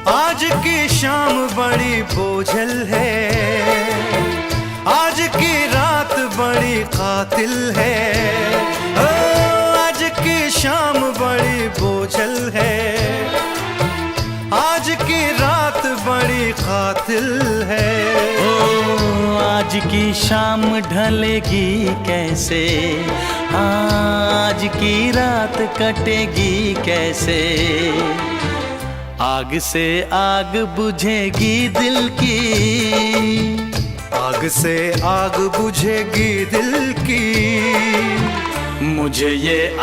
आज की शाम बड़ी बोझल है, आज की रात बड़ी कातिल है। ओ, आज की शाम बड़ी बोझल है, आज की रात बड़ी कातिल है। ओ आज की शाम ढलेगी कैसे, आज की रात कटेगी कैसे। आग से आग बुझेगी दिल की, आग से आग बुझेगी दिल की। मुझे ये